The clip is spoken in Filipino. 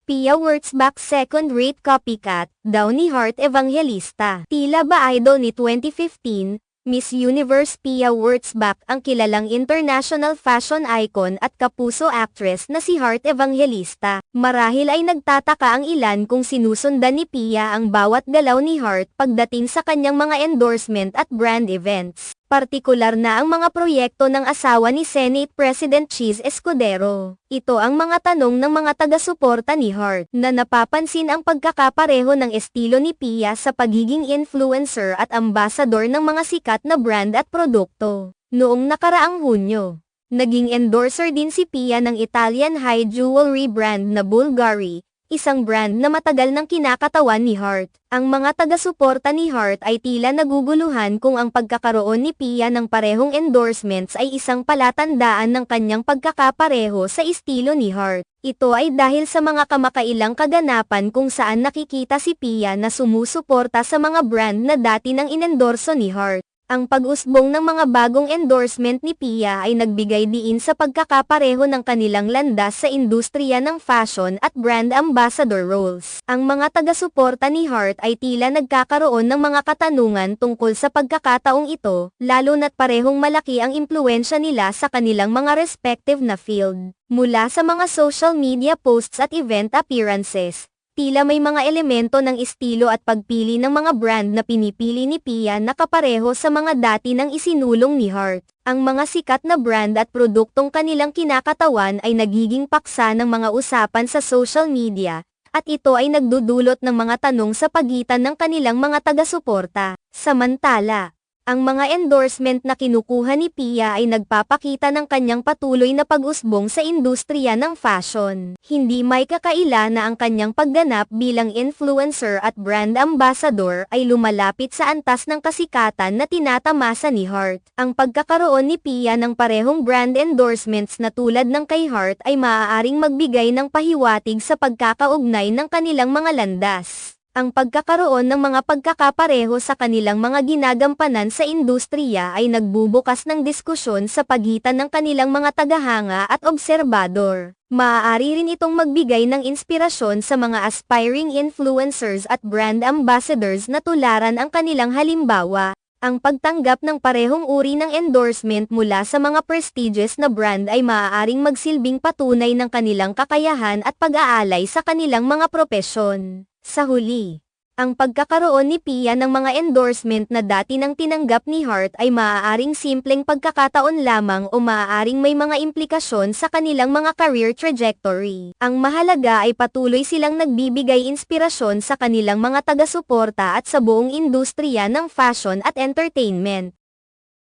Pia Wurtzbach second-rate copycat, daw ni Heart Evangelista. Tila ba idol ni 2015, Miss Universe Pia Wurtzbach ang kilalang international fashion icon at kapuso actress na si Heart Evangelista. Marahil ay nagtataka ang ilan kung sinusundan ni Pia ang bawat galaw ni Heart pagdating sa kanyang mga endorsement at brand events. Partikular na ang mga proyekto ng asawa ni Senate President Cheese Escudero. Ito ang mga tanong ng mga taga-suporta ni Heart, na napapansin ang pagkakapareho ng estilo ni Pia sa pagiging influencer at ambassador ng mga sikat na brand at produkto. Noong nakaraang Hunyo, naging endorser din si Pia ng Italian high jewelry brand na Bulgari, isang brand na matagal nang kinakatawan ni Heart. Ang mga taga-suporta ni Heart ay tila naguguluhan kung ang pagkakaroon ni Pia ng parehong endorsements ay isang palatandaan ng kanyang pagkakapareho sa estilo ni Heart. Ito ay dahil sa mga kamakailang kaganapan kung saan nakikita si Pia na sumusuporta sa mga brand na dati nang inendorso ni Heart. Ang pag-usbong ng mga bagong endorsement ni Pia ay nagbigay diin sa pagkakapareho ng kanilang landas sa industriya ng fashion at brand ambassador roles. Ang mga taga-suporta ni Heart ay tila nagkakaroon ng mga katanungan tungkol sa pagkakataong ito, lalo na't parehong malaki ang impluwensya nila sa kanilang mga respective na field. Mula sa mga social media posts at event appearances, tila may mga elemento ng estilo at pagpili ng mga brand na pinipili ni Pia na kapareho sa mga dati nang isinulong ni Heart. Ang mga sikat na brand at produktong kanilang kinakatawan ay nagiging paksa ng mga usapan sa social media, at ito ay nagdudulot ng mga tanong sa pagitan ng kanilang mga taga-suporta. Samantala, ang mga endorsement na kinukuha ni Pia ay nagpapakita ng kanyang patuloy na pag-usbong sa industriya ng fashion. Hindi may kakaila na ang kanyang pagganap bilang influencer at brand ambassador ay lumalapit sa antas ng kasikatan na tinatamasa ni Heart. Ang pagkakaroon ni Pia ng parehong brand endorsements na tulad ng kay Heart ay maaaring magbigay ng pahiwatig sa pagkakaugnay ng kanilang mga landas. Ang pagkakaroon ng mga pagkakapareho sa kanilang mga ginagampanan sa industriya ay nagbubukas ng diskusyon sa pagitan ng kanilang mga tagahanga at obserbador. Maaari rin itong magbigay ng inspirasyon sa mga aspiring influencers at brand ambassadors na tularan ang kanilang halimbawa. Ang pagtanggap ng parehong uri ng endorsement mula sa mga prestigious na brand ay maaaring magsilbing patunay ng kanilang kakayahan at pag-aalay sa kanilang mga propesyon. Sa huli, ang pagkakaroon ni Pia ng mga endorsement na dati nang tinanggap ni Heart ay maaaring simpleng pagkakataon lamang o maaaring may mga implikasyon sa kanilang mga career trajectory. Ang mahalaga ay patuloy silang nagbibigay inspirasyon sa kanilang mga taga-suporta at sa buong industriya ng fashion at entertainment.